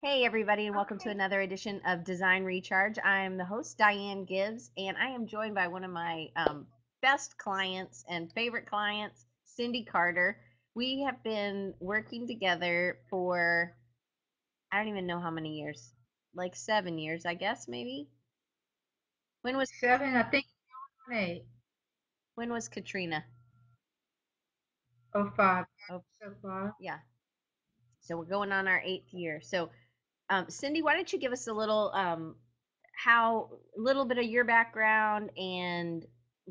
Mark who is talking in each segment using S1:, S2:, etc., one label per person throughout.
S1: Hey, everybody, and welcome to another edition of Design Recharge. I'm the host, Diane Gibbs, and I am joined by one of my best clients and favorite clients, Cindy Carter. We have been working together for, I don't even know how many years, like 7 years, I guess, maybe. When was
S2: Seven, I think on eight.
S1: when was Katrina?
S2: Oh, five
S1: Oh,
S2: so far.
S1: yeah. So we're going on our 8th year. So, Cindy, why don't you give us a little how a little bit of your background, and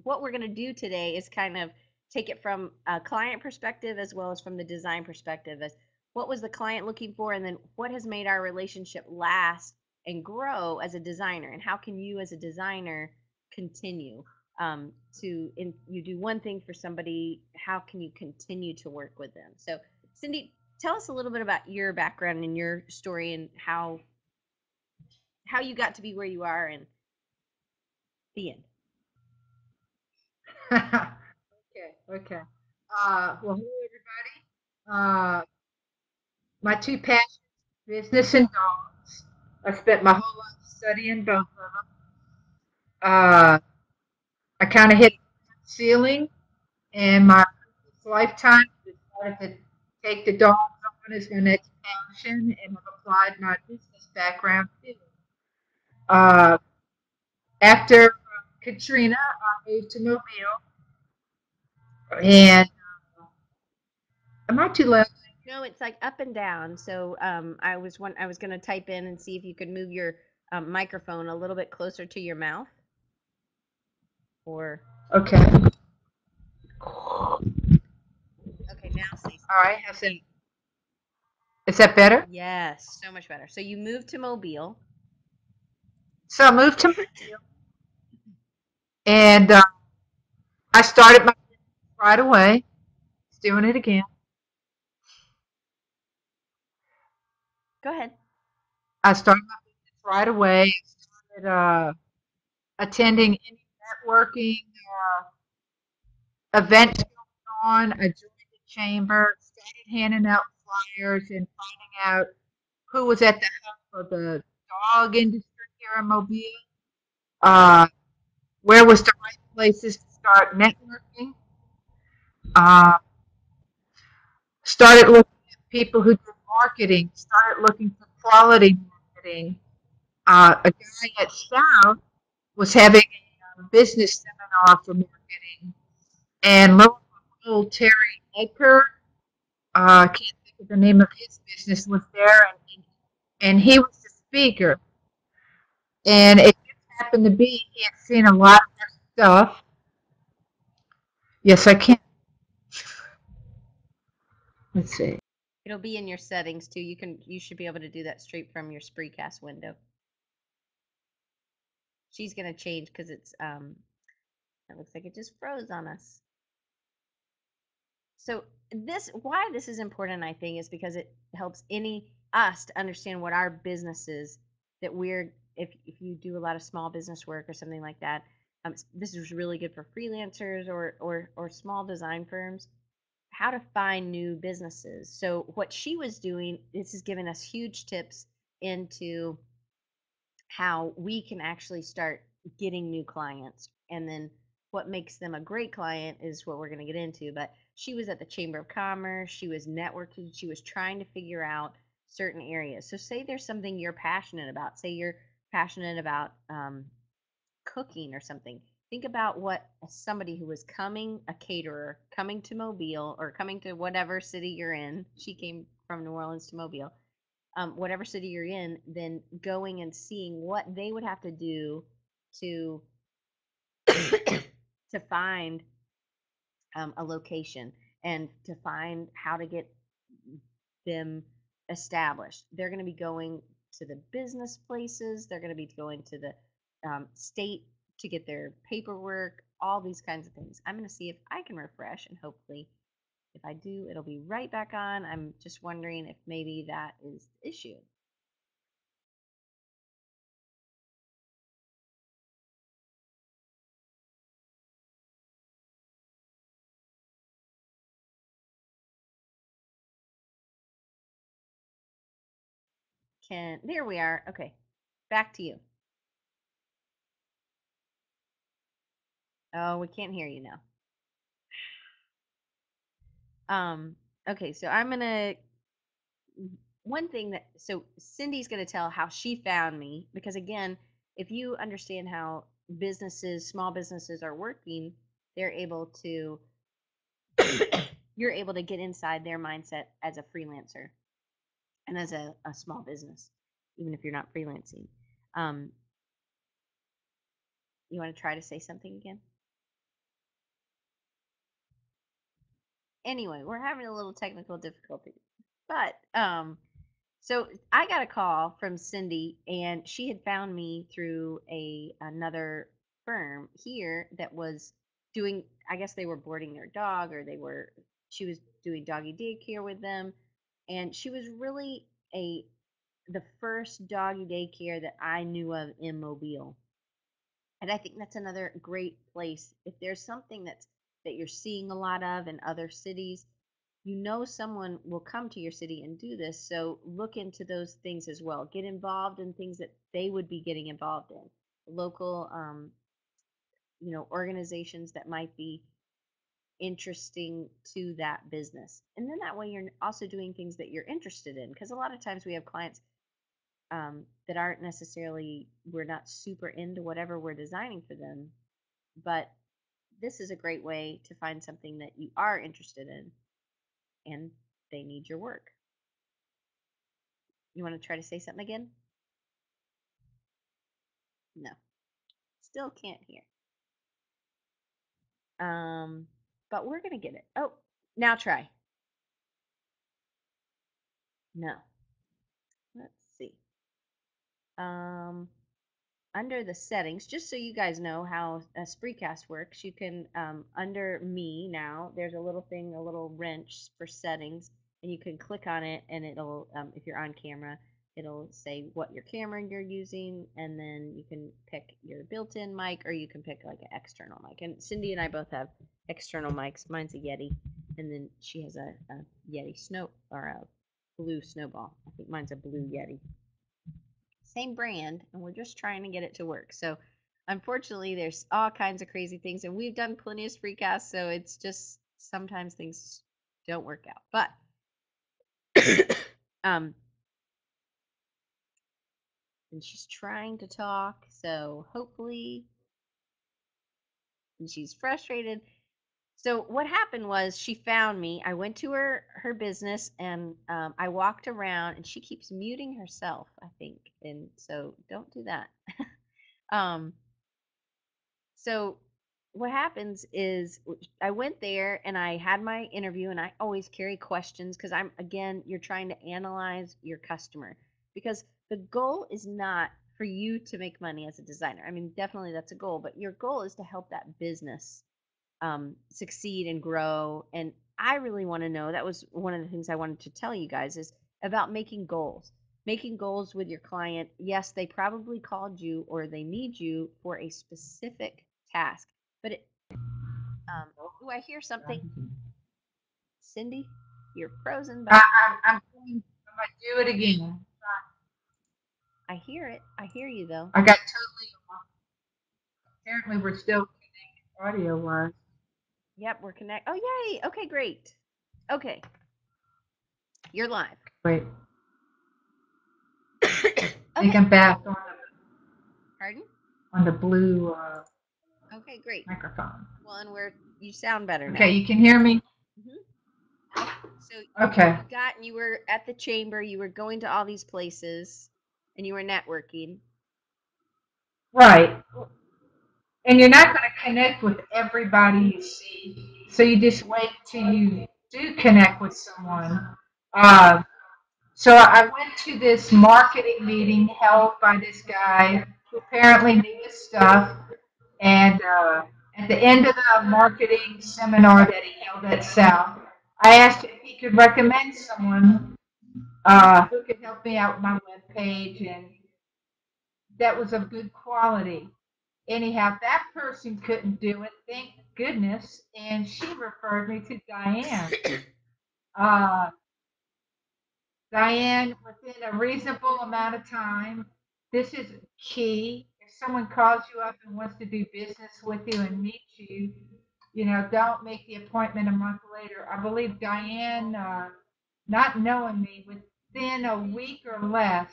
S1: what we're going to do today is kind of take it from a client perspective as well as from the design perspective, as what was the client looking for, and then what has made our relationship last and grow as a designer, and how can you as a designer continue you do one thing for somebody, how can you continue to work with them? So, Cindy, tell us a little bit about your background and your story, and how you got to be where you are, and the end.
S2: Okay. Well, hello everybody. My two passions, business and dogs. I spent my whole life studying both of them. Uh, I kind of hit the ceiling in my previous lifetime. Decided to take the dogs on as my next passion, and have applied my business background too. Uh, After Katrina, I moved to Mobile, and am I too loud?
S1: No, it's like up and down. So I was going to type in and see if you could move your microphone a little bit closer to your mouth, or
S2: Okay. All
S1: okay, now say
S2: right. Is that better?
S1: yes, so much better. So you moved to Mobile.
S2: So I moved to Mobile, and I started my business right away. It's doing it again.
S1: Go ahead.
S2: I started my business right away. I started attending any networking events going on. I joined the chamber, started handing out flyers and finding out who was at the helm of the dog industry here in Mobile. Uh, where was the right places to start networking? Uh, Started looking at people who did marketing. Started looking for quality marketing. A guy at South was having a business seminar for marketing, and lo and behold, Terry Edgar, can't think of the name of his business, was there, and he was the speaker. And it just happened to be he had seen a lot of our stuff. Yes, I can. Let's see.
S1: It'll be in your settings too. You should be able to do that straight from your Spreecast window. She's going to change because it looks like it just froze on us. So this why this is important, I think, is because it helps any us to understand what our business is, that we're if you do a lot of small business work or something like that. This is really good for freelancers or small design firms, how to find new businesses. So what she was doing, this is giving us huge tips into how we can actually start getting new clients. And then what makes them a great client is what we're going to get into. But she was at the Chamber of Commerce, she was networking, she was trying to figure out certain areas. So, say there's something you're passionate about, say you're passionate about cooking or something. Think about what somebody who was coming, a caterer, coming to Mobile or coming to whatever city you're in. She came from New Orleans to Mobile, whatever city you're in, then going and seeing what they would have to do to to find a location, and to find how to get them established. They're going to be going to the business places. They're going to be going to the state to get their paperwork. All these kinds of things. I'm going to see if I can refresh, and hopefully, if I do, it'll be right back on. I'm just wondering if maybe that is the issue. can. There we are. Okay, back to you. Oh, we can't hear you now. Um. Okay, so I'm gonna one thing that so Cindy's going to tell how she found me because again, if you understand how small businesses are working, they're able to you're able to get inside their mindset as a freelancer and as a small business, even if you're not freelancing. Um, you want to try to say something again? Anyway, we're having a little technical difficulty, but so I got a call from Cindy, and she had found me through a another firm here that was doing. I guess they were boarding their dog, or they were. She was doing doggy daycare with them, and she was really a the first doggy daycare that I knew of in Mobile. And I think that's another great place. If there's something that you're seeing a lot of in other cities, you know someone will come to your city and do this. So look into those things as well. Get involved in things that they would be getting involved in. Local, organizations that might be interesting to that business. And then that way you're also doing things that you're interested in. Because a lot of times we have clients that aren't necessarily, we're not super into whatever we're designing for them, but this is a great way to find something that you are interested in and they need your work. You want to try to say something again? No, still can't hear. Um, but we're gonna get it. Oh, now try. No, let's see. Um, Under the settings, just so you guys know how a Spreecast works, you can under me now. There's a little thing, a little wrench for settings, and you can click on it, and it'll, if you're on camera, it'll say what your camera you're using, and then you can pick your built-in mic, or you can pick like an external mic. And Cindy and I both have external mics. Mine's a Yeti, and then she has a Yeti snow or a blue snowball. I think mine's a blue Yeti, same brand, and we're just trying to get it to work. So unfortunately there's all kinds of crazy things, and we've done plenty of Spreecasts, so it's just sometimes things don't work out. But um and she's trying to talk, so hopefully, and she's frustrated. So what happened was she found me. I went to her business, and I walked around, and she keeps muting herself, I think, and so don't do that. um So what happens is I went there and I had my interview, and I always carry questions because I'm, again, you're trying to analyze your customer, because the goal is not for you to make money as a designer. I mean, definitely that's a goal, but your goal is to help that business succeed and grow. And I really want to know, that was one of the things I wanted to tell you guys, is about making goals. Making goals with your client. Yes, they probably called you or they need you for a specific task. But do I hear something? Cindy, you're frozen, but
S2: I'm going to do it again.
S1: I hear it. I hear you though.
S2: I got totally, apparently we're still audio wise.
S1: Yep, we're connect. Oh, yay. Okay, great. Okay, you're live.
S2: Wait, I think
S1: Okay.
S2: I'm back
S1: Pardon?
S2: on the blue
S1: Okay, great.
S2: microphone.
S1: Well, and you sound better
S2: Okay,
S1: now.
S2: you can hear me?
S1: Hmm. So
S2: Okay,
S1: you were at the chamber, you were going to all these places, and you were networking.
S2: right. And you're not going to connect with everybody you see. So you just wait till you do connect with someone. Uh, so I went to this marketing meeting held by this guy who apparently knew his stuff. And at the end of the marketing seminar that he held at South, I asked him if he could recommend someone who could help me out with my webpage and that was of good quality. Anyhow, that person couldn't do it, thank goodness, and she referred me to Diane. Uh, Diane, within a reasonable amount of time, this is key. If someone calls you up and wants to do business with you and meet you, don't make the appointment a month later. I believe Diane, not knowing me, within a week or less,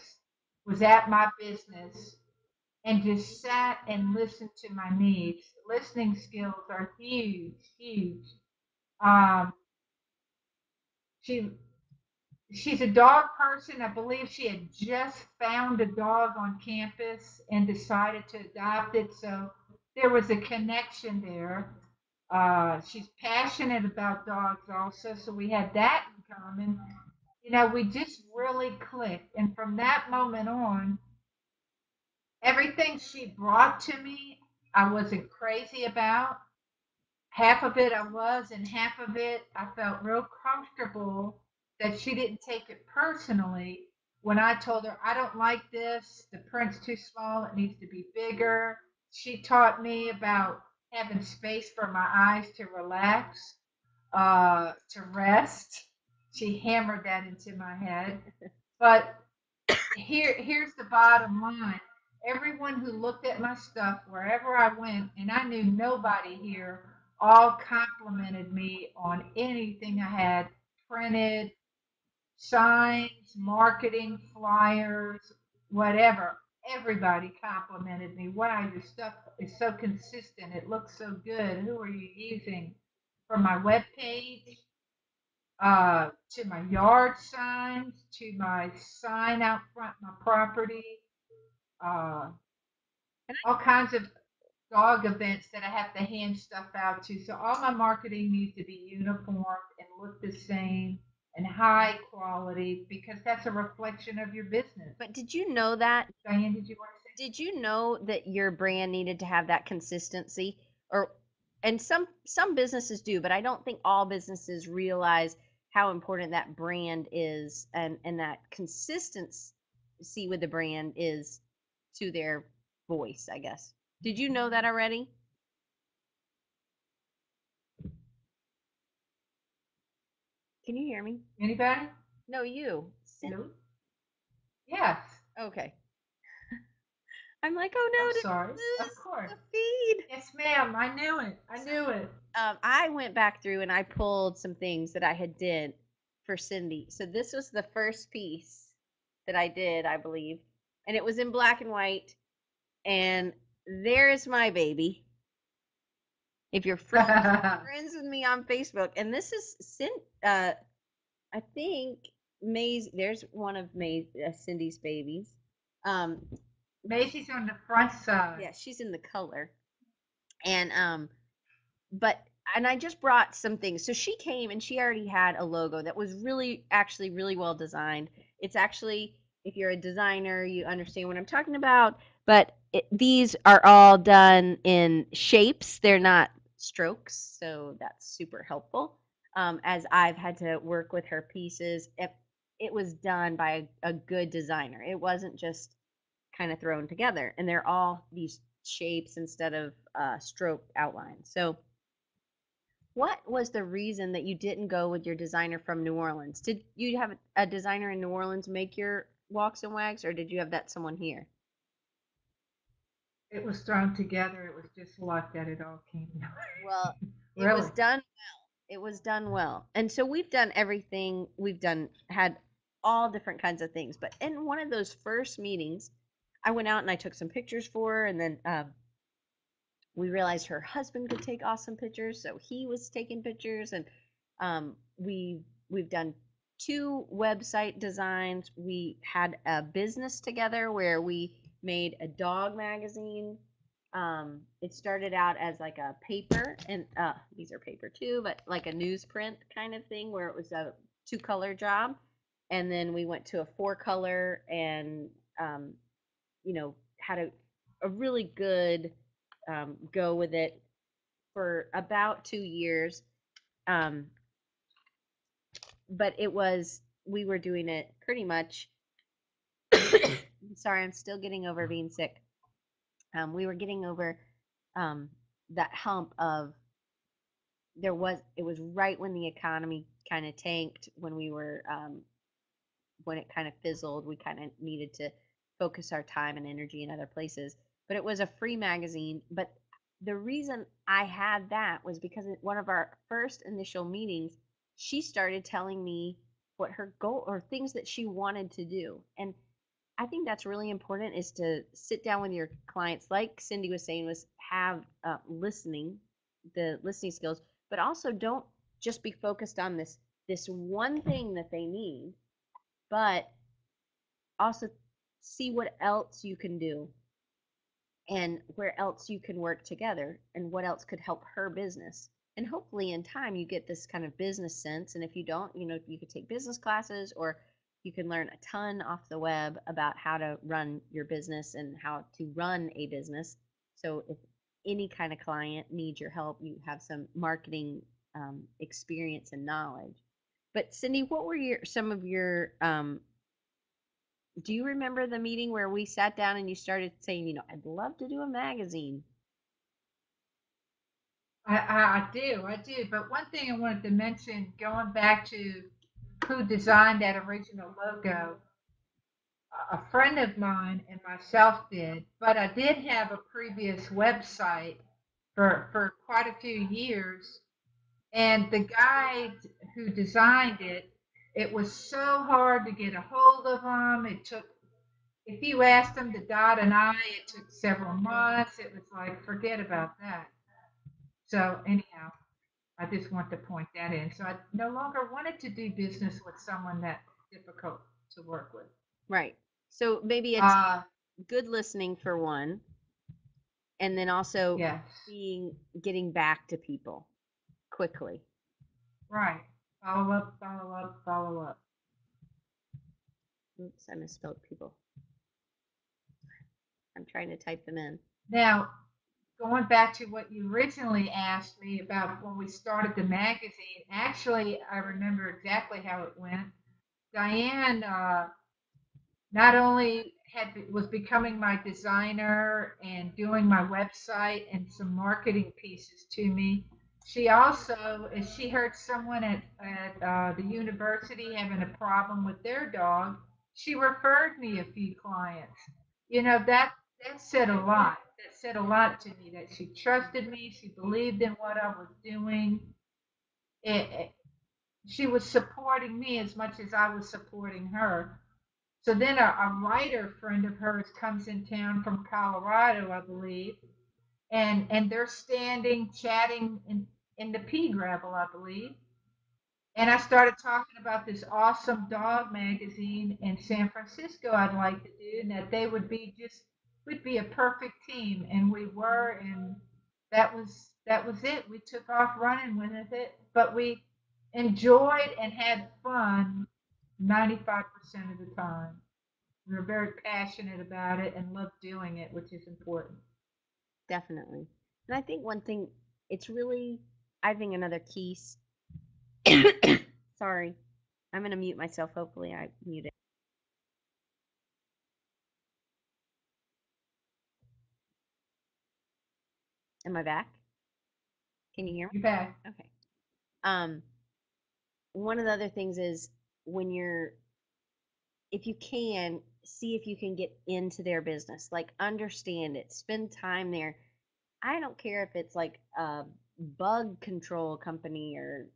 S2: was at my business and just sat and listened to my needs. Listening skills are huge, huge. Um, she she's a dog person. I believe she had just found a dog on campus and decided to adopt it. So there was a connection there. She's passionate about dogs also, so we had that in common. We just really clicked. And from that moment on, everything she brought to me, I wasn't crazy about. Half of it I was, and half of it I felt real comfortable that she didn't take it personally when I told her, I don't like this, the print's too small, it needs to be bigger. She taught me about having space for my eyes to relax, to rest. She hammered that into my head. But here's the bottom line. Everyone who looked at my stuff wherever I went, and I knew nobody here, all complimented me on anything I had printed, signs, marketing, flyers, whatever. Everybody complimented me. Wow, your stuff is so consistent. It looks so good. Who are you using? For my web page, to my yard signs, to my sign out front my property, uh,
S1: And
S2: all kinds of dog events that I have to hand stuff out to. So all my marketing needs to be uniform and look the same and high quality because that's a reflection of your business.
S1: but did you know that
S2: Diane, did you want to say
S1: Did you know that your brand needed to have that consistency? Or and some businesses do, but I don't think all businesses realize how important that brand is and that consistency with the brand is to their voice, I guess. Did you know that already? Can you hear me?
S2: anybody?
S1: No, you.
S2: Hello? Yes.
S1: Okay. I'm like, oh
S2: I'm
S1: no,
S2: sorry.
S1: this
S2: Of
S1: is
S2: course.
S1: the feed.
S2: Yes, ma'am. I knew it. I
S1: So,
S2: knew it.
S1: I went back through and I pulled some things that I had did for Cindy. So this was the first piece that I did, I believe, and it was in black and white. And there's my baby. If you're friends with me on Facebook, and this is I think May's. There's one of Cindy's babies. Um,
S2: Macy's on the front side.
S1: yeah, she's in the color, and but and I just brought some things. So she came and she already had a logo that was really actually really well designed. It's actually, if you're a designer, you understand what I'm talking about, but these are all done in shapes. They're not strokes, so that's super helpful. As I've had to work with her pieces, if it was done by a good designer, it wasn't just kind of thrown together, and they're all these shapes instead of stroke outlines. So what was the reason that you didn't go with your designer from New Orleans? Did you have a designer in New Orleans make your walks and wags, or did you have that someone here?
S2: It was thrown together. It was just luck that it all came together.
S1: Well, it was
S2: Really?
S1: done. It was done well, and so we've done everything. We've done had all different kinds of things. But in one of those first meetings, I went out and I took some pictures for her, and then we realized her husband could take awesome pictures, so he was taking pictures, and we've done two website designs. We had a business together where we made a dog magazine. It started out as like a paper, and these are paper too, but like a newsprint kind of thing where it was a two color job, and then we went to a four color, and um, had a really good go with it for about 2 years. Um, but it was, we were doing it pretty much. Sorry, I'm still getting over being sick. We were getting over um, that hump of it was right when the economy kind of tanked when we were when it kind of fizzled, we kind of needed to focus our time and energy in other places. But it was a free magazine. But the reason I had that was because at one of our first initial meetings, she started telling me what her goal or things that she wanted to do. And I think that's really important is to sit down with your clients, like Cindie was saying, was have the listening skills, but also don't just be focused on this one thing that they need, but also see what else you can do and where else you can work together and what else could help her business. And hopefully in time you get this kind of business sense. And if you don't, you could take business classes or you can learn a ton off the web about how to run your business and how to run a business. So if any kind of client needs your help, you have some marketing experience and knowledge. But Cindie, what were some of your do you remember the meeting where we sat down and you started saying, I'd love to do a magazine?
S2: I do, I do. But one thing I wanted to mention, going back to who designed that original logo, a friend of mine and myself did. But I did have a previous website for quite a few years, and the guy who designed it, it was so hard to get a hold of him. It took, if you asked him to dot an I, it took several months. It was like, forget about that. So anyhow, I just want to point that in. So I no longer wanted to do business with someone that difficult to work with.
S1: Right. So maybe it's
S2: Uh,
S1: good listening for one, and then also
S2: yes,
S1: being getting back to people quickly.
S2: right. Follow up, follow up, follow up.
S1: Oops, I misspelled people. I'm trying to type them in.
S2: Now, going back to what you originally asked me about when we started the magazine, actually, I remember exactly how it went. Diane not only was becoming my designer and doing my website and some marketing pieces to me, she also, as she heard someone at the university having a problem with their dog, she referred me a few clients. That said a lot. That said a lot to me that she trusted me, she believed in what I was doing. It, she was supporting me as much as I was supporting her. So then a writer friend of hers comes in town from Colorado, I believe, and they're standing chatting in the pea gravel, I believe. And I started talking about this awesome dog magazine in San Francisco I'd like to do, and that they would be a perfect team, and we were, and that was it. We took off running with it, but we enjoyed and had fun 95% of the time. We were very passionate about it and loved doing it, which is important.
S1: Definitely. And I think one thing, it's really, I think another key. Sorry, I'm going to mute myself. Hopefully, I mute it. Am I back? Can you hear
S2: You bet.
S1: me? Okay. Um, One of the other things is when you're if you can see if you can get into their business, like understand it, spend time there. I don't care if it's like a bug control company or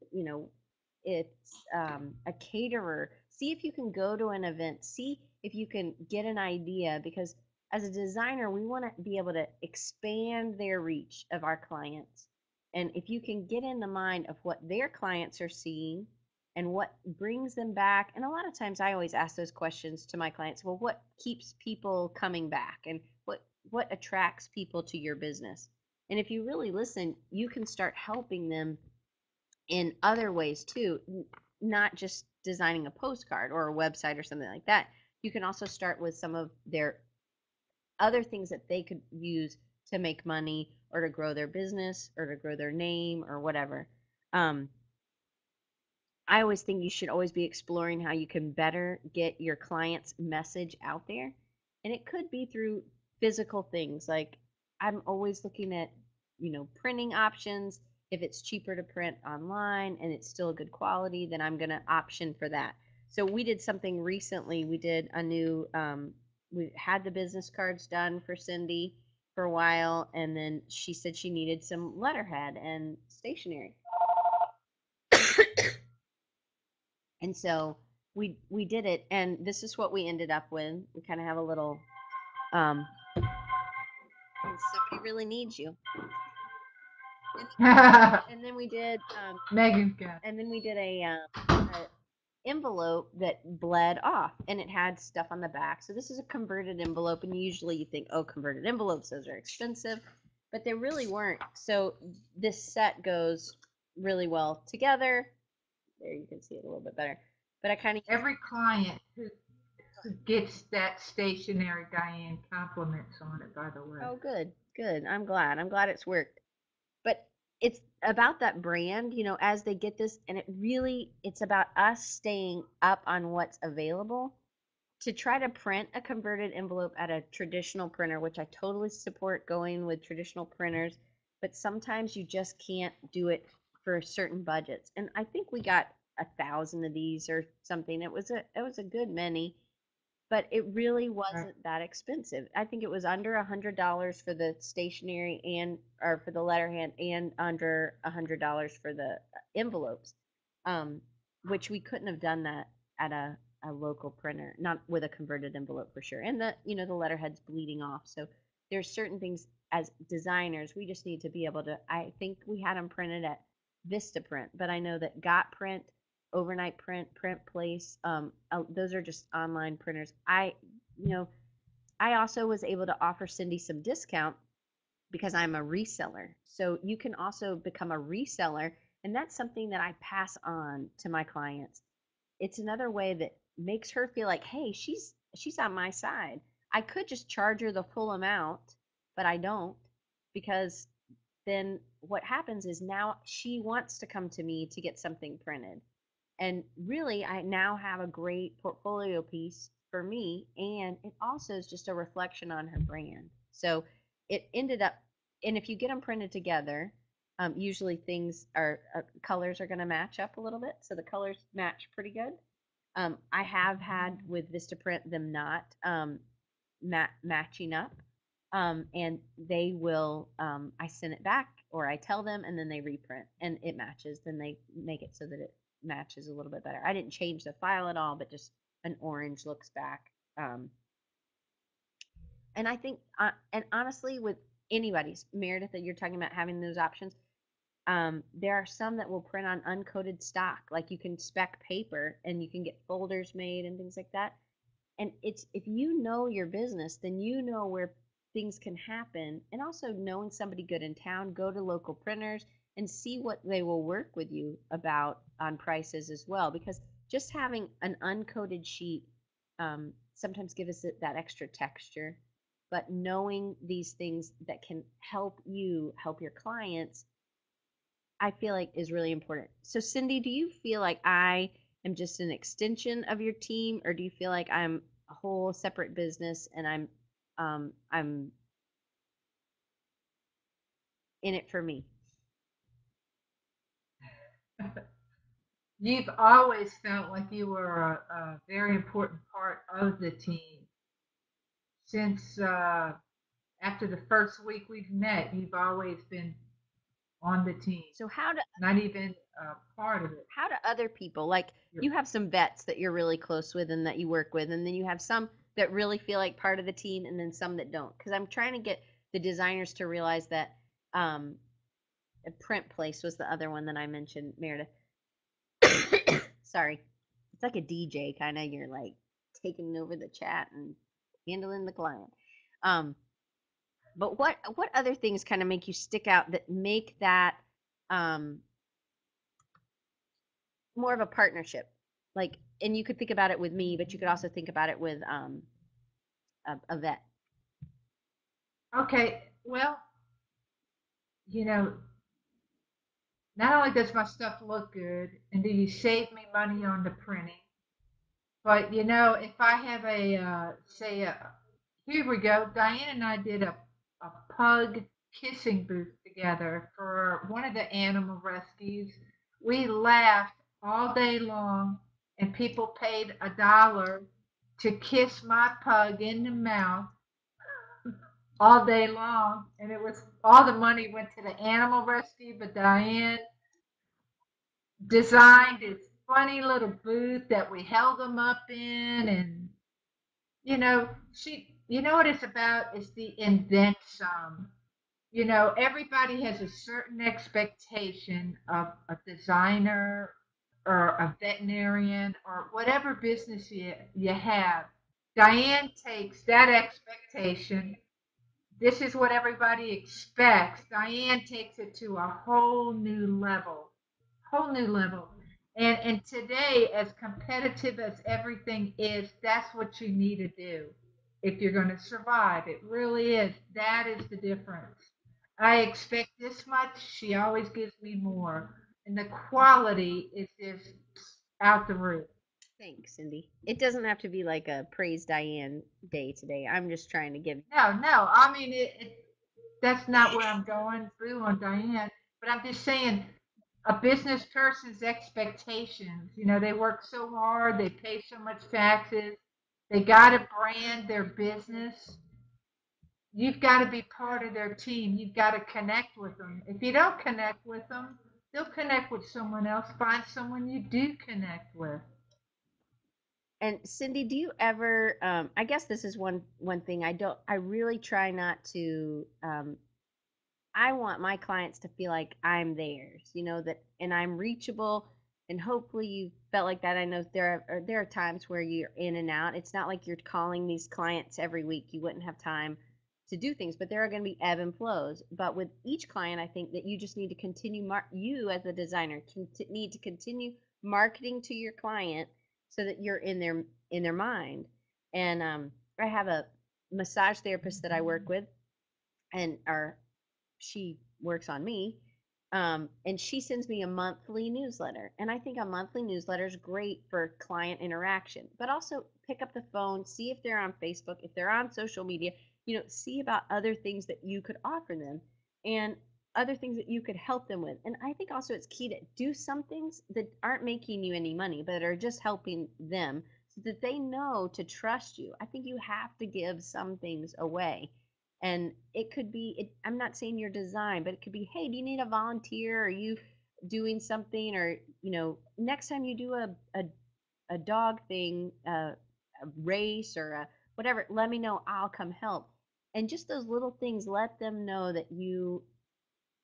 S1: it's a caterer. See if you can go to an event, see if you can get an idea, because as a designer we want to be able to expand their reach of our clients. And if you can get in the mind of what their clients are seeing and what brings them back. And a lot of times I always ask those questions to my clients. Well, what keeps people coming back and what attracts people to your business? And if you really listen, you can start helping them in other ways too, not just designing a postcard or a website or something like that. You can also start with some of their other things that they could use to make money or to grow their business or to grow their name or whatever. Um, I always think you should always be exploring how you can better get your client's message out there. And it could be through physical things. Like I'm always looking at, printing options. If it's cheaper to print online and it's still a good quality, then I'm going to option for that. So we did something recently. We did a new. We had the business cards done for Cindy for a while, and then she said she needed some letterhead and stationery, and so we did it. And this is what we ended up with. We kind of have a little. Um, Somebody really needs you. And then we did.
S2: Megan's got
S1: And then we did a envelope that bled off, and it had stuff on the back. So this is a converted envelope, and usually you think, oh, converted envelopes, those are expensive, but they really weren't. So this set goes really well together. There, you can see it a little bit better. But I kind of
S2: every client who gets that stationary Diane compliments on it, by the way.
S1: oh, good, good. I'm glad. I'm glad it's worked. But it's about that brand, as they get this, and it's about us staying up on what's available to try to print a converted envelope at a traditional printer, which I totally support going with traditional printers, but sometimes you just can't do it for certain budgets. And I think we got 1,000 of these or something. It was a good many, but it really
S2: Right.
S1: wasn't that expensive. I think it was under $100 for the stationery and or for the letterhead, and under $100 for the envelopes, um, which we couldn't have done that at a local printer, not with a converted envelope for sure. And the letterhead's bleeding off, so there's certain things as designers we just need to be able to. I think we had them printed at Vistaprint, but I know that Got Print, Overnight Print, Print Place. Those are just online printers. You know, I also was able to offer Cindy some discount because I'm a reseller. So you can also become a reseller, and that's something that I pass on to my clients. It's another way that makes her feel like, hey, she's on my side. I could just charge her the full amount, but I don't, because then what happens is now she wants to come to me to get something printed. And really, I now have a great portfolio piece for me, and it also is just a reflection on her brand. So it ended up, and if you get them printed together, usually things are colors are going to match up a little bit, so the colors match pretty good. I have had with Vistaprint them not matching up, and they will. I send it back, or I tell them, and then they reprint, and it matches. Then they make it so that it matches a little bit better. I didn't change the file at all, but just an orange looks back. And I think, and honestly, with anybody's Meredith, that you're talking about having those options, there are some that will print on uncoated stock. Like you can spec paper and you can get folders made and things like that. And it's if you know your business, then you know where things can happen. And also knowing somebody good in town, go to local printers and see what they will work with you about on prices as well. Because just having an uncoated sheet sometimes gives us that extra texture. But knowing these things that can help you help your clients, I feel like is really important. So, Cindy, do you feel like I am just an extension of your team, or do you feel like I'm a whole separate business and I'm in it for me?
S2: You've always felt like you were a very important part of the team. Since after the first week we've met, you've always been on the team,
S1: So
S2: not even part of it.
S1: how do other people, like,
S2: You're,
S1: you have some vets that you're really close with and that you work with, and then you have some that really feel like part of the team, and then some that don't? Because I'm trying to get the designers to realize that um, a Print Place was the other one that I mentioned, Meredith. Sorry, it's like a DJ kind of. You're like taking over the chat and handling the client. Um, but what other things kind of make you stick out that make that um, more of a partnership? Like, and you could think about it with me, but you could also think about it with a vet.
S2: okay, well, you know, not only does my stuff look good, and do you save me money on the printing, but if I have here we go, Diane and I did a pug kissing booth together for one of the animal rescues. We laughed all day long. and people paid $1 to kiss my pug in the mouth all day long, and it was all the money went to the animal rescue. But Diane designed this funny little booth that we held them up in, and you know what it's about is the and then some. Everybody has a certain expectation of a designer or a veterinarian or whatever business you have. Diane takes that expectation. This is what everybody expects. Diane takes it to a whole new level. And today, as competitive as everything is, that's what you need to do if you're going to survive. It really is. That is the difference. I expect this much. She always gives me more, and the quality is just out the roof.
S1: Thanks, Cindy. It doesn't have to be like a praise Diane day today. I'm just trying to give.
S2: No, no. I mean, that's not where I'm going through on Diane. But I'm just saying, a business person's expectations. They work so hard, they pay so much taxes, they got to brand their business. You've got to be part of their team. You've got to connect with them. If you don't connect with them, they'll connect with someone else. Find someone you do connect with.
S1: And Cindy, do you ever? I guess this is one thing I don't. I really try not to. I want my clients to feel like I'm theirs, that and I'm reachable, and hopefully you felt like that. I know there are times where you're in and out. It's not like you're calling these clients every week. You wouldn't have time to do things, but there are going to be ebb and flows. But with each client, I think that you just need to continue you as a designer need to continue marketing to your client so that you're in their mind. And I have a massage therapist that I work with, and our she works on me. And she sends me a monthly newsletter. And I think a monthly newsletter is great for client interaction, but also pick up the phone, see if they're on Facebook, if they're on social media, see about other things that you could offer them and other things that you could help them with. And I think also it's key to do some things that aren't making you any money, but are just helping them so that they know to trust you. I think you have to give some things away, and it could be I'm not saying your design, but it could be, hey, do you need a volunteer? Are you doing something? Or next time you do a dog thing, a race or whatever, let me know, I'll come help. And just those little things, let them know that you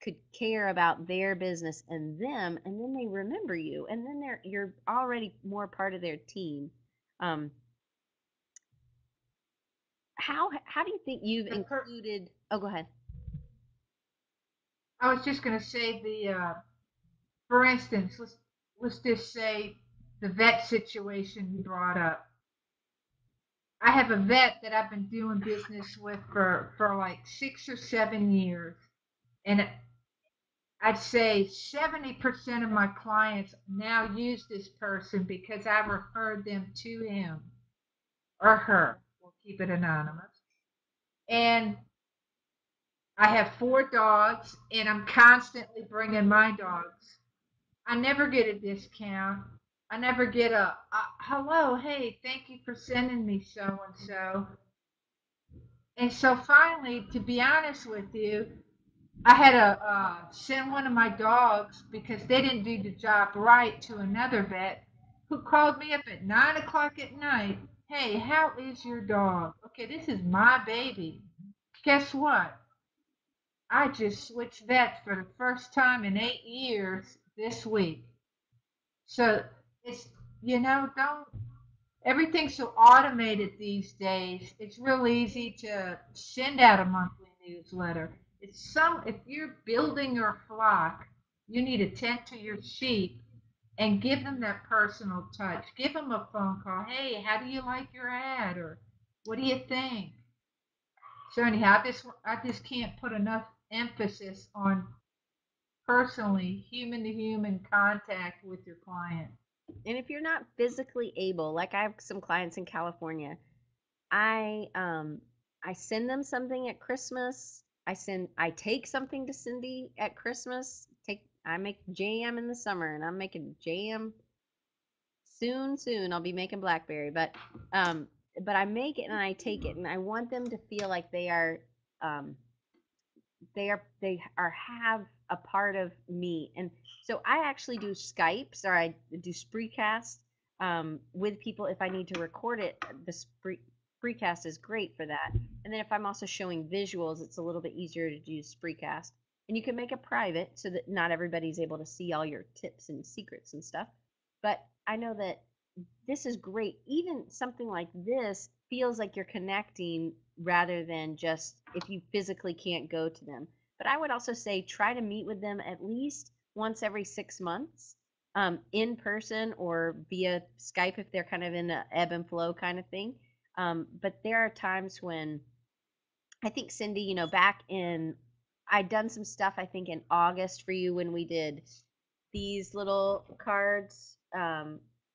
S1: could care about their business and them, and then they remember you, and then you're already more part of their team. um, how do you think you've
S2: The per-
S1: included? Oh, go ahead.
S2: I was just going to say for instance, let's just say the vet situation you brought up. I have a vet that I've been doing business with for like 6 or 7 years, and I'd say 70% of my clients now use this person because I referred them to him or her. We'll keep it anonymous. And I have 4 dogs, and I'm constantly bringing my dogs. I never get a discount. I never get a hello, hey, thank you for sending me so and so. And so finally, to be honest with you, I had to send one of my dogs because they didn't do the job right to another vet who called me up at 9 o'clock at night. Hey, how is your dog? Okay, this is my baby. Guess what? I just switched vets for the first time in 8 years this week. So it's, don't, everything's so automated these days. It's real easy to send out a monthly newsletter. If you're building your flock, you need to tend to your sheep and give them that personal touch. Give them a phone call. Hey, how do you like your ad? Or what do you think? So anyhow, I just can't put enough emphasis on personally human to human contact with your client.
S1: And if you're not physically able, like I have some clients in California, I send them something at Christmas. I take something to Cindy at Christmas. I make jam in the summer, and I'm making jam soon, soon I'll be making blackberry, um, but I make it and I take it, and I want them to feel like um, they are have a part of me. And so I actually do Skypes, or I do Spreecast with people if I need to record it. The Spreecast is great for that. And then if I'm also showing visuals, it's a little bit easier to do Spreecast. And you can make it private so that not everybody's able to see all your tips and secrets and stuff. But I know that this is great. Even something like this feels like you're connecting rather than just if you physically can't go to them. But I would also say try to meet with them at least once every 6 months, in person or via Skype if they're kind of in a ebb and flow kind of thing. But there are times when I think Cindy, back in I'd done some stuff I think in August for you when we did these little cards,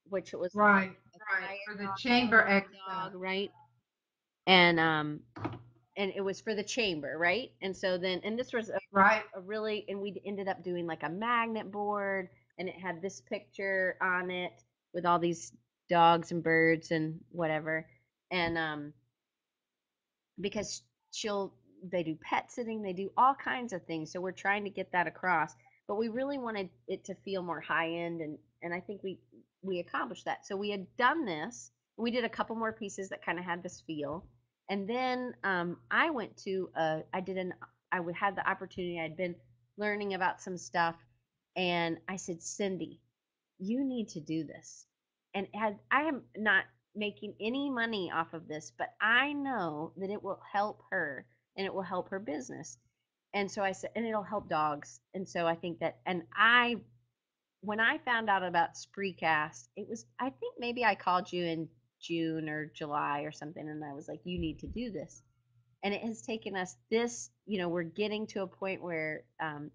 S1: which it was
S2: Right,
S1: a
S2: right.
S1: quiet
S2: For the
S1: dog,
S2: Chamber
S1: dog,
S2: Expo.
S1: right? And and it was for the chamber, right? And so then, and this was
S2: Right.
S1: a really, and we ended up doing like a magnet board, and it had this picture on it with all these dogs and birds and whatever. And because she'll they do pet sitting, they do all kinds of things, so we're trying to get that across, but we really wanted it to feel more high end, and I think we accomplished that. So we had done this, we did a couple more pieces that kind of had this feel, and then I went to I did an I would had the opportunity, I'd been learning about some stuff, and I said, Cindy, you need to do this. And as I am not making any money off of this, but I know that it will help her and it will help her business. And so I said, and it'll help dogs. And so I think that, and when I found out about Spreecast, it was, I think maybe I called you in June or July or something, and I was like, you need to do this. And it has taken us this, we're getting to a point where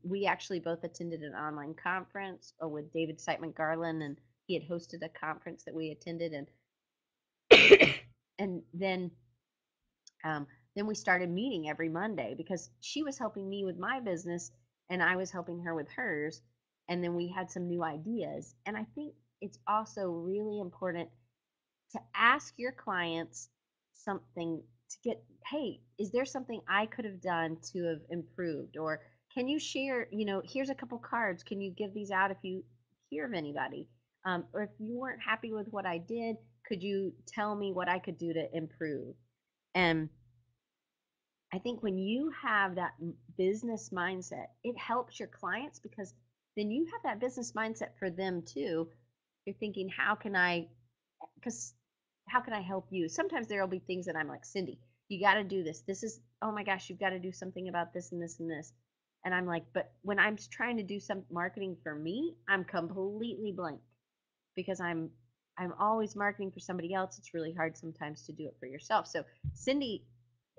S1: we actually both attended an online conference with David Siteman Garland, and he had hosted a conference that we attended, and then we started meeting every Monday because she was helping me with my business and I was helping her with hers. And then we had some new ideas. And I think it's also really important to ask your clients something to get, hey, is there something I could have done to have improved? Or can you share, here's a couple cards. Can you give these out if you hear of anybody? Or if you weren't happy with what I did, could you tell me what I could do to improve? And I think when you have that business mindset, it helps your clients because then you have that business mindset for them too. You're thinking, because how can I help you? Sometimes there will be things that I'm like, Cindy, you got to do this. This is, oh my gosh, you've got to do something about this and this and this. And I'm like, but when I'm trying to do some marketing for me, I'm completely blank because I'm always marketing for somebody else. It's really hard sometimes to do it for yourself. So Cindy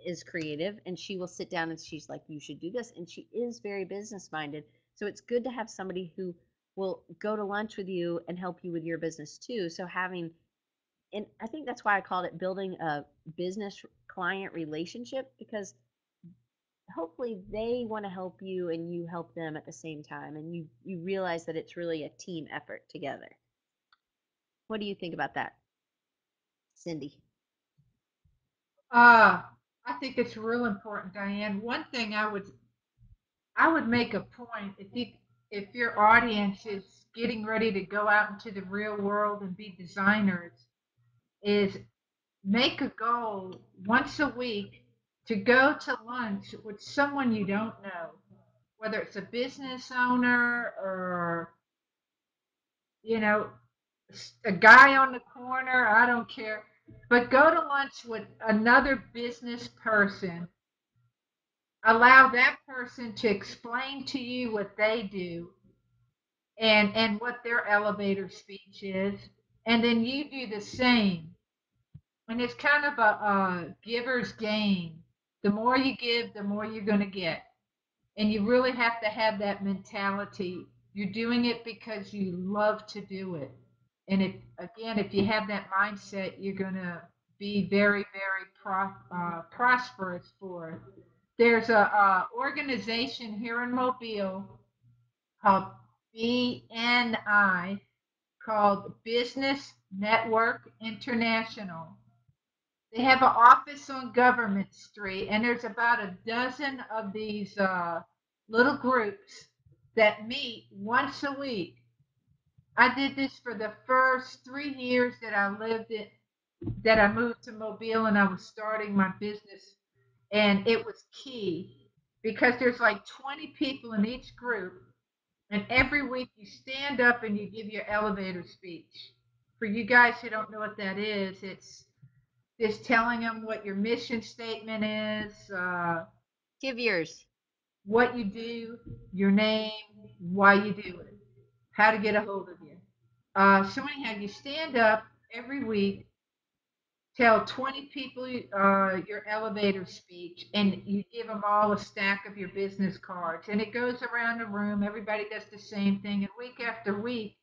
S1: is creative and she will sit down and she's like, you should do this. And she is very business minded. So it's good to have somebody who will go to lunch with you and help you with your business too. So and I think that's why I called it building a business client relationship, because hopefully they want to help you and you help them at the same time, and you realize that it's really a team effort together. What do you think about that, Cindy?
S2: Uh, I think it's real important, Diane. One thing I would make a point if your audience is getting ready to go out into the real world and be designers, is make a goal once a week to go to lunch with someone you don't know, whether it's a business owner or, you know, a guy on the corner, I don't care. But go to lunch with another business person. Allow that person to explain to you what they do and what their elevator speech is. And then you do the same. And it's kind of a giver's gain. The more you give, the more you're going to get. And you really have to have that mentality. You're doing it because you love to do it. And if you have that mindset, you're going to be very, very prosperous for it. There's a organization here in Mobile called BNI, called Business Network International. They have an office on Government Street, and there's about a dozen of these little groups that meet once a week. I did this for the first 3 years that I lived in, that I moved to Mobile and I was starting my business, and it was key because there's like 20 people in each group, and every week you stand up and you give your elevator speech. For you guys who don't know what that is, it's just telling them what your mission statement is,
S1: Give yours.
S2: what you do, your name, why you do it, how to get a hold of you. So anyhow, you stand up every week, tell 20 people your elevator speech, and you give them all a stack of your business cards. And it goes around the room. Everybody does the same thing. And week after week,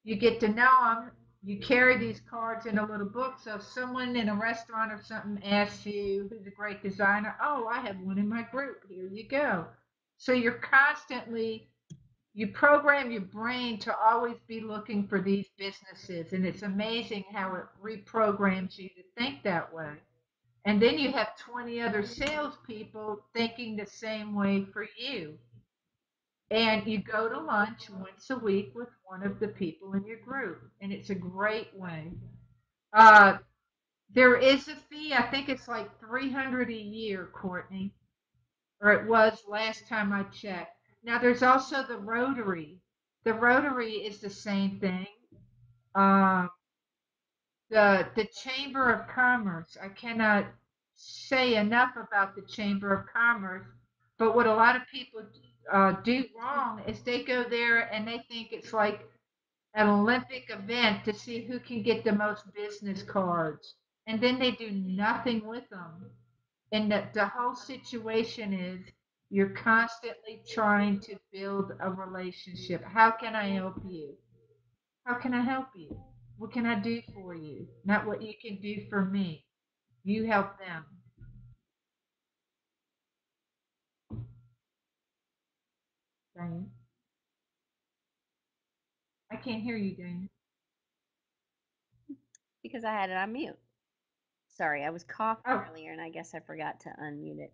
S2: you get to know them. You carry these cards in a little book. So if someone in a restaurant or something asks you, who's a great designer, oh, I have one in my group. Here you go. So you're constantly, you program your brain to always be looking for these businesses. And it's amazing how it reprograms you to think that way. And then you have 20 other salespeople thinking the same way for you. And you go to lunch once a week with one of the people in your group. And it's a great way. Uh, there is a fee. I think it's like 300 a year, Courtney, or it was last time I checked. Now there's also the Rotary. The Rotary is the same thing. Um, the Chamber of Commerce. I cannot say enough about the Chamber of Commerce. But what a lot of people do wrong is they go there and they think it's like an Olympic event to see who can get the most business cards, and then they do nothing with them. And the whole situation is you're constantly trying to build a relationship. How can I help you? How can I help you? What can I do for you? Not what you can do for me. You help them. Diane. I can't hear you, Diane.
S1: Because I had it on mute. Sorry, I was coughing
S2: Oh,
S1: earlier and I guess I forgot to unmute it.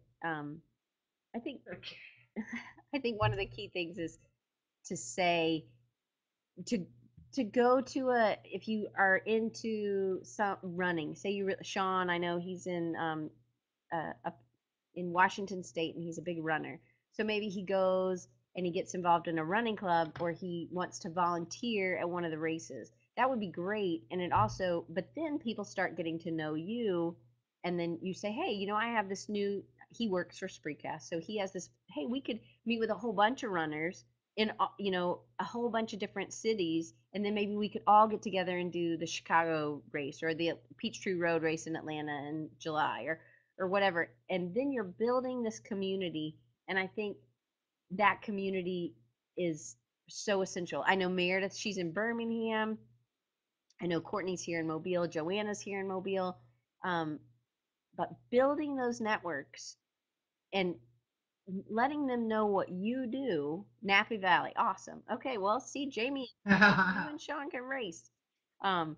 S1: I think
S2: okay.
S1: I think one of the key things is to say to to go to a if you are into some running. Say Sean, I know he's in up in Washington State and he's a big runner. So maybe he goes and he gets involved in a running club or he wants to volunteer at one of the races. That would be great. And it also, but then people start getting to know you. And then you say, hey, I have this new, he works for Spreecast. So he has this, hey, we could meet with a whole bunch of runners in, a whole bunch of different cities. And then maybe we could all get together and do the Chicago race or the Peachtree Road race in Atlanta in July or whatever. And then you're building this community. And I think that community is so essential. I know Meredith, she's in Birmingham. I know Courtney's here in Mobile. Joanna's here in Mobile. Um, but building those networks and letting them know what you do. Nappy Valley, awesome. Okay, well, see, Jamie, maybe you and Sean can race. Um,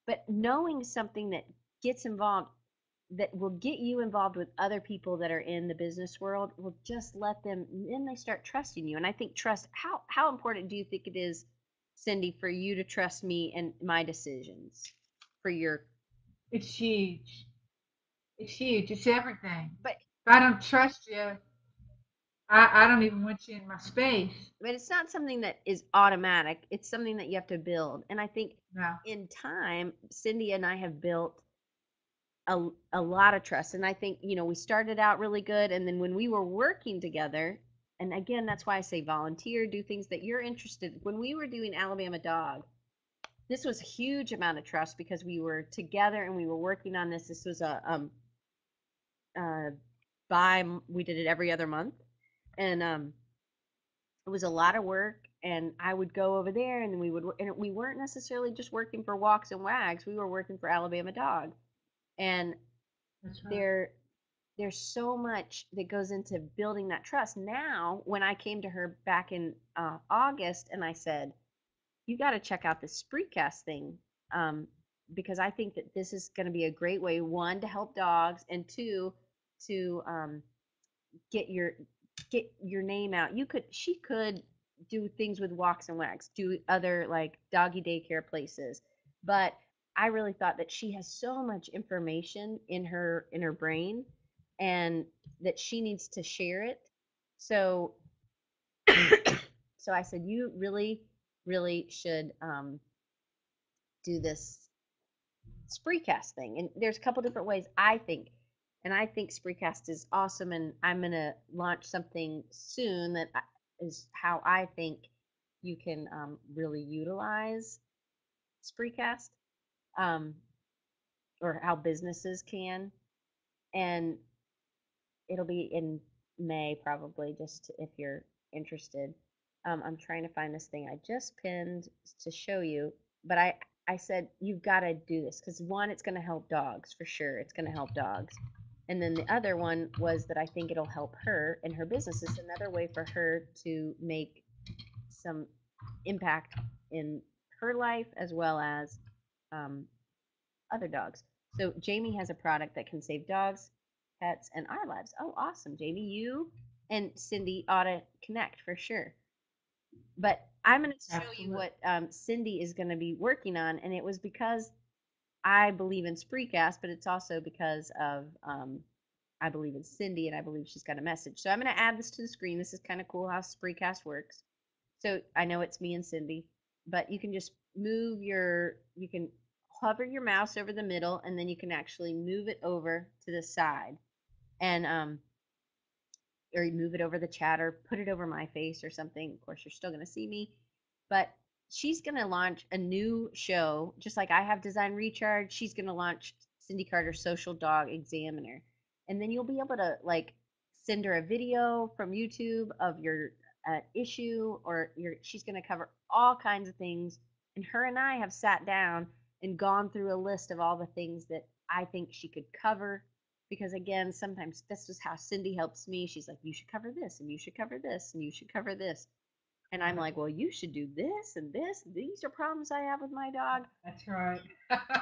S1: but knowing something that gets involved that will get you involved with other people that are in the business world will just let them then they start trusting you. And I think trust, how important do you think it is, Cindie, for you to trust me and my decisions for your
S2: It's huge. It's huge. It's everything.
S1: but
S2: If I don't trust you, I don't even want you in my space.
S1: it's not something that is automatic. It's something that you have to build. And I think
S2: No,
S1: in time, Cindy and I have built a lot of trust. And I think, we started out really good. And then when we were working together, and again, that's why I say volunteer, do things that you're interested. When we were doing Alabama Dog, this was a huge amount of trust because we were together and we were working on this. This was uh, we did it every other month. And it was a lot of work. And I would go over there and and we weren't necessarily just working for Walks and Wags. We were working for Alabama Dog. And
S2: that's right.
S1: there there's so much that goes into building that trust. Now, when I came to her back in August and I said, you got to check out this Spreecast thing. um, because I think that this is going to be a great way, one, to help dogs, and two, to get your get your name out. She could do things with Walks and Wax, do other like doggy daycare places, but I really thought that she has so much information in her brain, and that she needs to share it. So so I said, you really should do this Spreecast thing. And there's a couple different ways I think. And I think Spreecast is awesome. And I'm going to launch something soon is how I think you can really utilize Spreecast, um, or how businesses can. And it'll be in May probably, if you're interested. I'm trying to find this thing I just pinned to show you, but I said you've got to do this because one, it's going to help dogs for sure. It's going to help dogs, and then the other one was that I think it'll help her and her business. It's another way for her to make some impact in her life as well as um, other dogs. So Jamie has a product that can save dogs, pets, and our lives. Oh, awesome, Jamie! You and Cindie ought to connect for sure. But I'm going to show you
S2: Absolutely.
S1: what Cindie is going to be working on, and it was because I believe in Spreecast, but it's also because of I believe in Cindie, and I believe she's got a message. So I'm going to add this to the screen. This is kind of cool how Spreecast works. So I know it's me and Cindie, but you can just you can hover your mouse over the middle, and then you can actually move it over to the side, and or you move it over the chat or put it over my face or something. Of course, you're still going to see me, but she's going to launch a new show, just like I have Design Recharge. She's going to launch Cindie Carter's Social Dog Examiner, and then you'll be able to like send her a video from YouTube of your issue, or your. She's going to cover all kinds of things, and her and I have sat down and gone through a list of all the things that I think she could cover, because again, sometimes this is how Cindie helps me. She's like, you should cover this, and you should cover this, and you should cover this. And I'm like, well, you should do this and this. These are problems I have with my dog.
S2: That's right.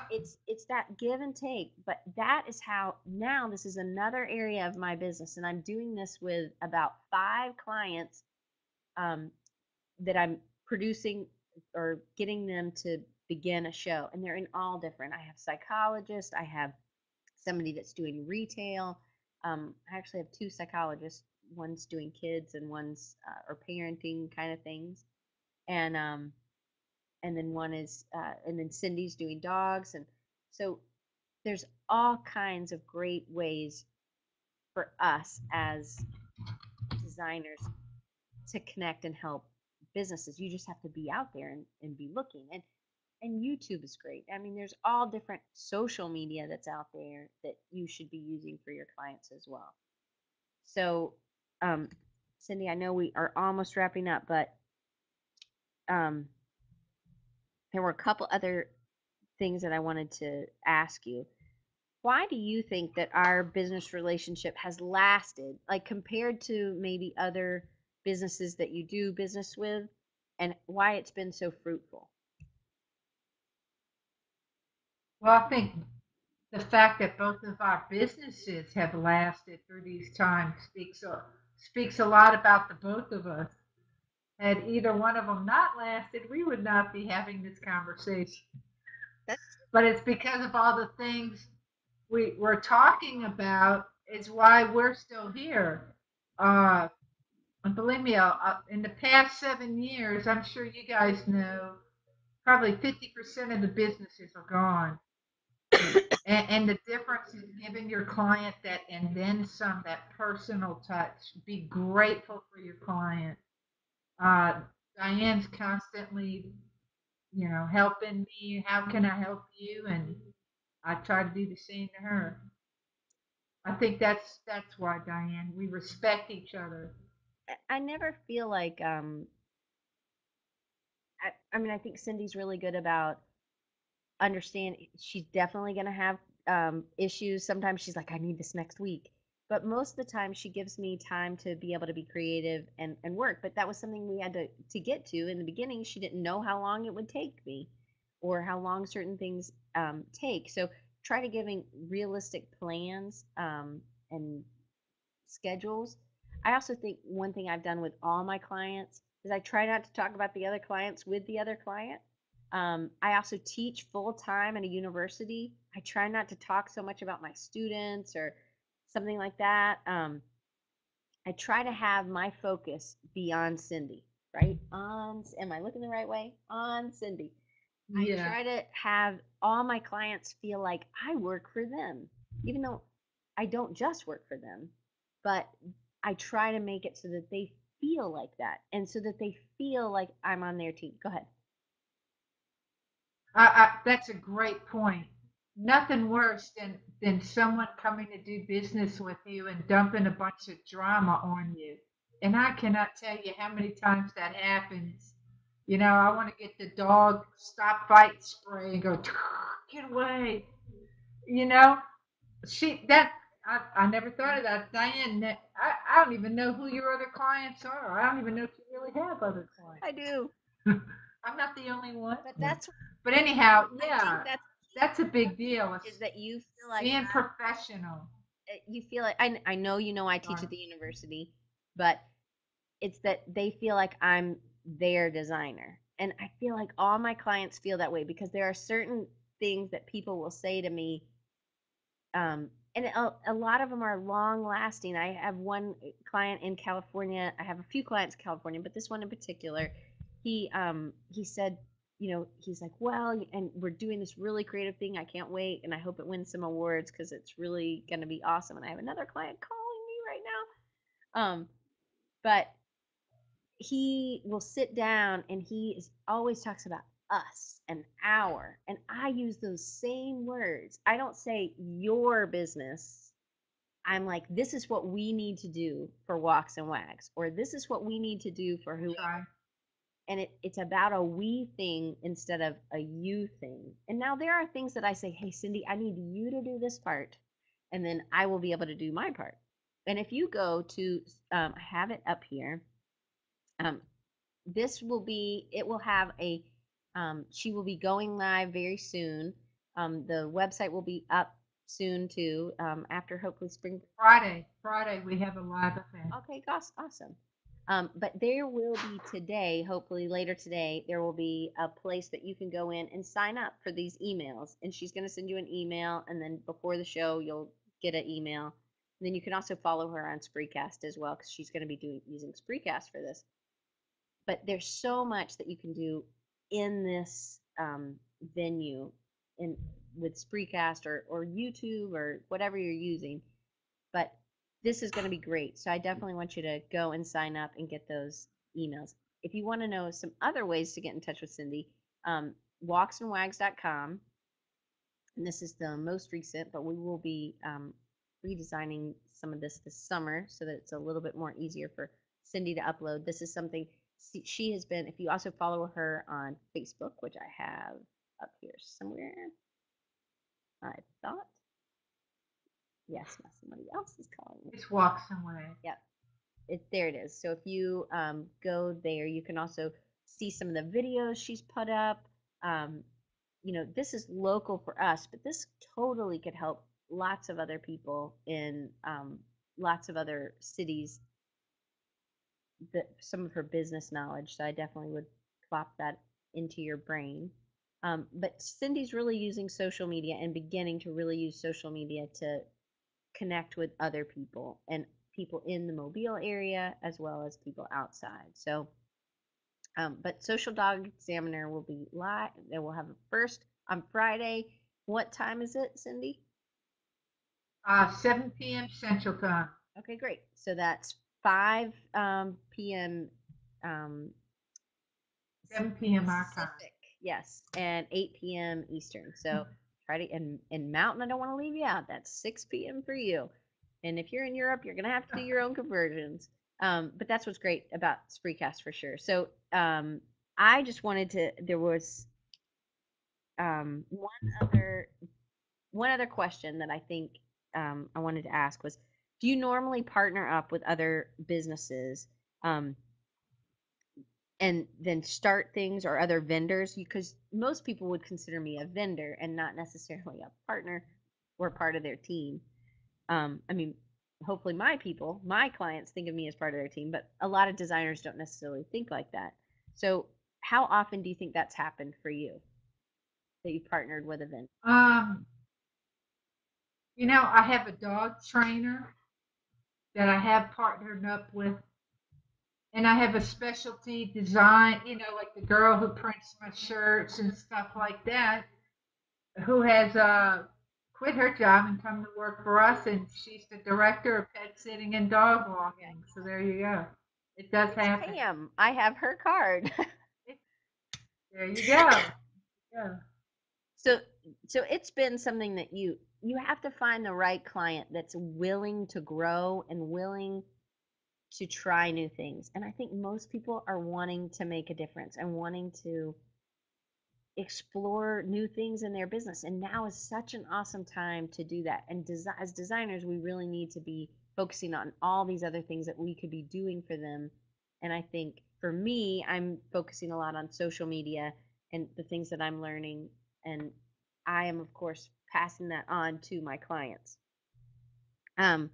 S1: It's that give and take. But that is how now this is another area of my business. And I'm doing this with about 5 clients um, that I'm producing or getting them to begin a show. And they're in all different. I have psychologists, I have somebody that's doing retail. I actually have 2 psychologists. One's doing kids and one's or parenting kind of things, and then one is and then Cindy's doing dogs, and so there's all kinds of great ways for us as designers to connect and help businesses. You just have to be out there and be looking, and YouTube is great. I mean, there's all different social media that's out there that you should be using for your clients as well. So, um, Cindie, I know we are almost wrapping up, but um, there were a couple other things that I wanted to ask you. Why do you think that our business relationship has lasted, like compared to maybe other businesses that you do business with, and why it's been so fruitful?
S2: Well, I think the fact that both of our businesses have lasted through these times speaks a lot about the both of us. Had either one of them not lasted, we would not be having this conversation.
S1: That's
S2: But it's because of all the things we're talking about is why we're still here. Uh, and believe me, in the past 7 years, I'm sure you guys know, probably 50% of the businesses are gone. And the difference is giving your client that and then some, that personal touch. Be grateful for your client. Uh, Diane's constantly, helping me. How can I help you? And I try to do the same to her. I think that's why, Diane. We respect each other.
S1: I never feel like I mean I think Cindy's really good about understand she's definitely going to have issues. Sometimes she's like, I need this next week. But most of the time, she gives me time to be able to be creative and work. But that was something we had to get to in the beginning. She didn't know how long it would take me. or how long certain things take. So try to giving realistic plans and schedules. I also think one thing I've done with all my clients is I try not to talk about the other clients with the other client. I also teach full time at a university. I try not to talk so much about my students or something like that. I try to have my focus be on Cindie, right? Am I looking the right way? On Cindie. I
S2: Yeah.
S1: try to have all my clients feel like I work for them, even though I don't just work for them, but I try to make it so that they feel like that and so that they feel like I'm on their team. Go ahead.
S2: That's a great point. Nothing worse than someone coming to do business with you and dumping a bunch of drama on you. And I cannot tell you how many times that happens. You know, I want to get the dog stop fight spray and go get away. You know, I never thought of that, Diane. I don't even know who your other clients are. I don't even know if you really have other clients.
S1: I do,
S2: I'm not the only one.
S1: but that's
S2: But anyhow,
S1: I think
S2: yeah,
S1: that's
S2: that's a big deal.
S1: is
S2: It's
S1: that you feel like
S2: being professional.
S1: you feel like I know you know I teach
S2: Right.
S1: at the university, but it's that they feel like I'm their designer. And I feel like all my clients feel that way because there are certain things that people will say to me, and a lot of them are long lasting. I have one client in California. I have a few clients in California, but this one in particular, he said, he's like, well, and we're doing this really creative thing. I can't wait, and I hope it wins some awards because it's really going to be awesome. And I have another client calling me right now. But he will sit down and always talks about us and our, and I use those same words. I don't say your business. I'm like, this is what we need to do for Walks and Wags, or this is what we need to do for
S2: That's
S1: whoever.
S2: right.
S1: And it's about a we thing instead of a you thing. And now there are things that I say, hey, Cindie, I need you to do this part, and then I will be able to do my part. And if you go to, I have it up here. Um, this will be it will have a she will be going live very soon. The website will be up soon too, after hopefully spring.
S2: Friday we have a live event.
S1: Okay, gosh, awesome. But there will be today, hopefully later today, there will be a place that you can go in and sign up for these emails, and she's going to send you an email, and then before the show you'll get an email, and then you can also follow her on Spreecast as well because she's going to be using Spreecast for this. But there's so much that you can do in this venue in with Spreecast or YouTube or whatever you're using. But this is going to be great. So I definitely want you to go and sign up and get those emails. If you want to know some other ways to get in touch with Cindie, walksandwags.com, and this is the most recent, but we will be redesigning some of this summer so that it's a little bit more easier for Cindie to upload. This is something she has been, if you also follow her on Facebook, which I have up here somewhere, I thought, yes, now somebody else is calling me.
S2: It's walks away.
S1: Yep, there it is. So if you go there, you can also see some of the videos she's put up. Um, this is local for us, but this totally could help lots of other people in lots of other cities. Some of her business knowledge, so I definitely would plop that into your brain. But Cindy's really using social media and beginning to really use social media to connect with other people and people in the Mobile area as well as people outside. So, but Social Dog Examiner will be live. They will have a first on Friday. What time is it, Cindie?
S2: 7 p.m. Central Time.
S1: Okay, great. So that's 5 p.m. Um,
S2: 7 p.m. our time.
S1: Pacific, yes, and 8 p.m. Eastern. So try to in Mountain. I don't want to leave you out. That's 6 p.m. for you. And if you're in Europe, you're gonna have to do your own conversions. But that's what's great about Spreecast for sure. So I just wanted to. There was other one other question that I think I wanted to ask was, do you normally partner up with other businesses? Um, and then start things or other vendors, because most people would consider me a vendor and not necessarily a partner or part of their team. I mean, hopefully my clients think of me as part of their team, but a lot of designers don't necessarily think like that. So, how often do you think that's happened for you, that you partnered with a vendor?
S2: Um, I have a dog trainer that I have partnered up with, and I have a specialty design, like the girl who prints my shirts and stuff like that, who has quit her job and come to work for us, and she's the director of pet sitting and dog
S1: Yeah.
S2: walking. So there you go. It does
S1: It's
S2: happen.
S1: Pam. I have her card.
S2: There you go. Yeah.
S1: So so it's been something that you have to find the right client that's willing to grow and willing to try new things. And I think most people are wanting to make a difference and wanting to explore new things in their business. And now is such an awesome time to do that. And as designers, we really need to be focusing on all these other things that we could be doing for them. And I think for me, I'm focusing a lot on social media and the things that I'm learning. And I am, of course, passing that on to my clients. Um,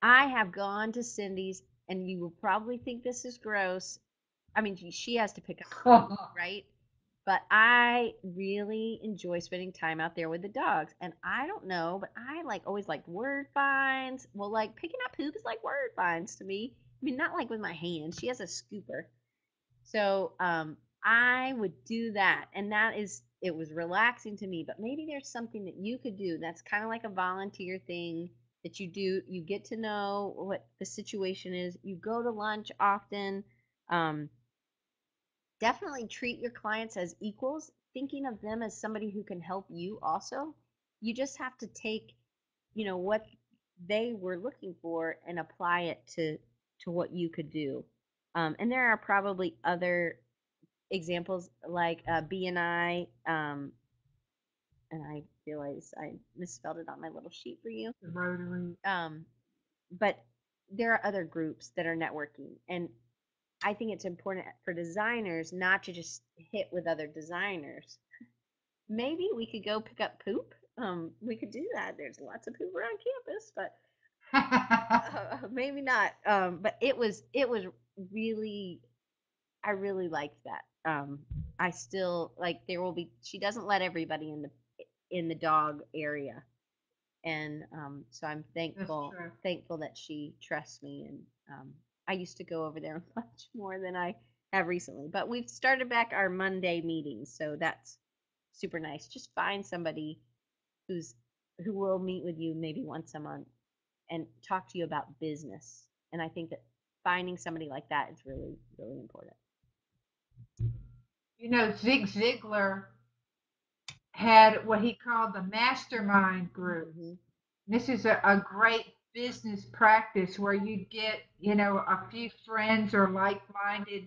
S1: I have gone to Cindy's, and you will probably think this is gross. I mean, she has to pick up the food, right? But I really enjoy spending time out there with the dogs. And I don't know, but I like always like word finds. Well, like picking up poop is like word finds to me. I mean, not like with my hands. She has a scooper. So I would do that, and it was relaxing to me. But maybe there's something that you could do that's kind of like a volunteer thing that you do. You get to know what the situation is. You go to lunch often. Um, Definitely treat your clients as equals, thinking of them as somebody who can help you also. You just have to take, what they were looking for and apply it to what you could do. And there are probably other examples like BNI, and I realize I misspelled it on my little sheet for you.
S2: The Rotary.
S1: Um, but there are other groups that are networking, and I think it's important for designers not to just hit with other designers. Maybe we could go pick up poop. We could do that. There's lots of poop around campus, but maybe not. But it was really, I really liked that. I still like there will be. She doesn't let everybody in the dog area, and so I'm
S2: That's
S1: thankful
S2: true.
S1: thankful that she trusts me. And I used to go over there much more than I have recently, but we've started back our Monday meetings, so that's super nice. Just find somebody who's who will meet with you maybe once a month and talk to you about business. And I think that finding somebody like that is really really important.
S2: Zig Ziglar had what he called the mastermind group.
S1: Hmm.
S2: This is a great business practice where you get, a few friends or like-minded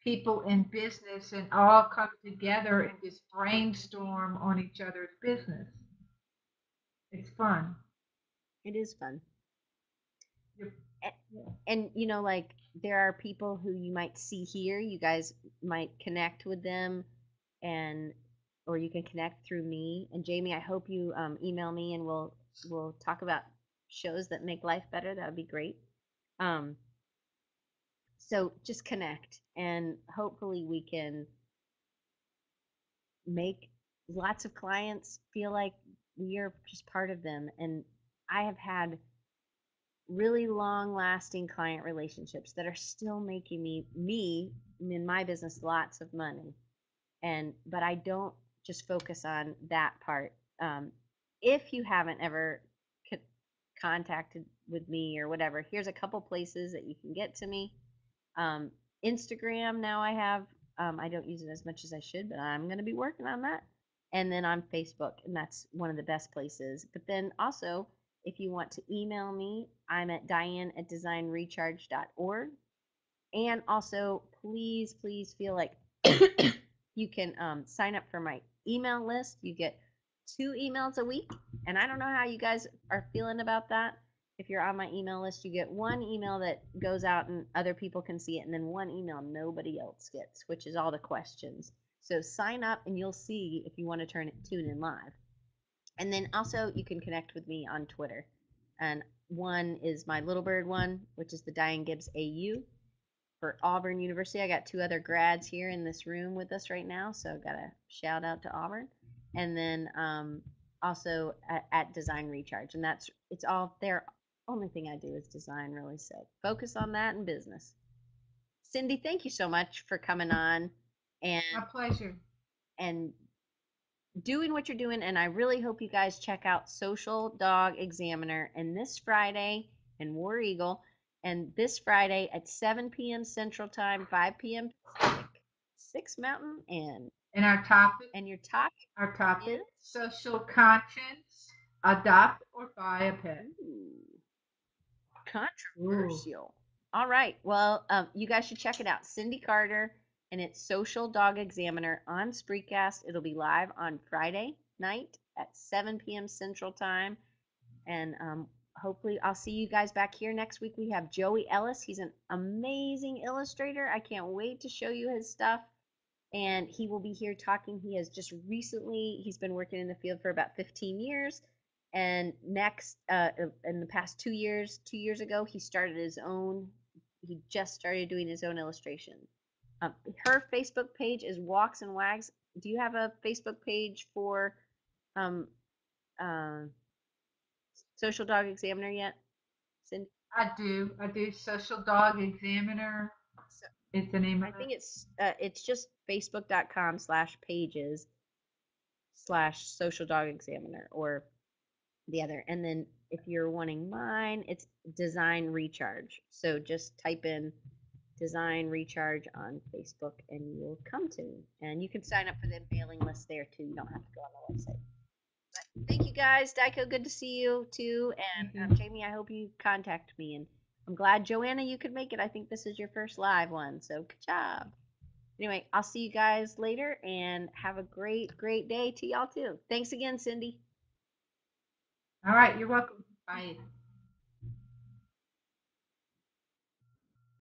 S2: people in business and all come together and just brainstorm on each other's business. It's fun.
S1: It is fun.
S2: Yep.
S1: A-
S2: Yeah.
S1: And like there are people who you might see here. You guys might connect with them, and or you can connect through me. And Jamie, I hope you email me, and we'll talk about shows that make life better. That would be great. Um, so just connect, and hopefully we can make lots of clients feel like we are just part of them. And I have had really long lasting client relationships that are still making me in my business lots of money. And but I don't just focus on that part. If you haven't ever co- contacted with me or whatever, here's a couple places that you can get to me. um, Instagram now I have. I don't use it as much as I should, but I'm going to be working on that. And then on Facebook, and that's one of the best places. But then also, if you want to email me, I'm at diane@designrecharge.org. And also, please, please feel like you can sign up for my email list. You get 2 emails a week, and I don't know how you guys are feeling about that. If you're on my email list, you get one email that goes out and other people can see it, and then one email nobody else gets, which is all the questions. So sign up and you'll see if you want to tune in live. And then also you can connect with me on Twitter. And one is my little bird one, which is the Diane Gibbs AU for Auburn University. I got two other grads here in this room with us right now, so got a shout out to Auburn. And then also at Design Recharge, and it's all there. Only thing I do is design, really. So focus on that in business. Cindie, thank you so much for coming on and
S2: My pleasure.
S1: and doing what you're doing. And I really hope you guys check out Social Dog Examiner and this Friday in War Eagle, and this Friday at 7 p.m. Central Time, 5 p.m. Pacific, 6 Mountain,
S2: And our topic,
S1: and your topic
S2: our
S1: is
S2: topic, social conscience, adopt or buy a pet.
S1: ooh,
S2: Ooh.
S1: controversial. All right. Well, you guys should check it out. Cindie Carter, and it's Social Dog Examiner on Spreecast. It'll be live on Friday night at 7 p.m. Central Time. And hopefully, I'll see you guys back here next week. We have Joey Ellis. He's an amazing illustrator. I can't wait to show you his stuff. And he will be here talking. He has just recently, he's been working in the field for about 15 years. And in the past 2 years, 2 years ago, he started his own, he just started doing his own illustration. Her Facebook page is Walks and Wags. Do you have a Facebook page for um, uh, Social Dog Examiner yet, Cindy?
S2: I do. I do. Social Dog Examiner
S1: So
S2: is the name of
S1: I
S2: it.
S1: think it's just facebook.com/pages/, Social Dog Examiner, or the other. And then if you're wanting mine, it's Design Recharge. So just type in Design Recharge on Facebook and you'll come to me. And you can sign up for the mailing list there too. You don't have to go on the website. But thank you guys. Dyko, good to see you too.
S2: Thank
S1: And
S2: you.
S1: Jamie, I hope you contact me. And I'm glad, Joanna, you could make it. I think this is your first live one. So good job. Anyway, I'll see you guys later and have a great, great day to y'all too. Thanks again, Cindie.
S2: All right. You're welcome. Bye.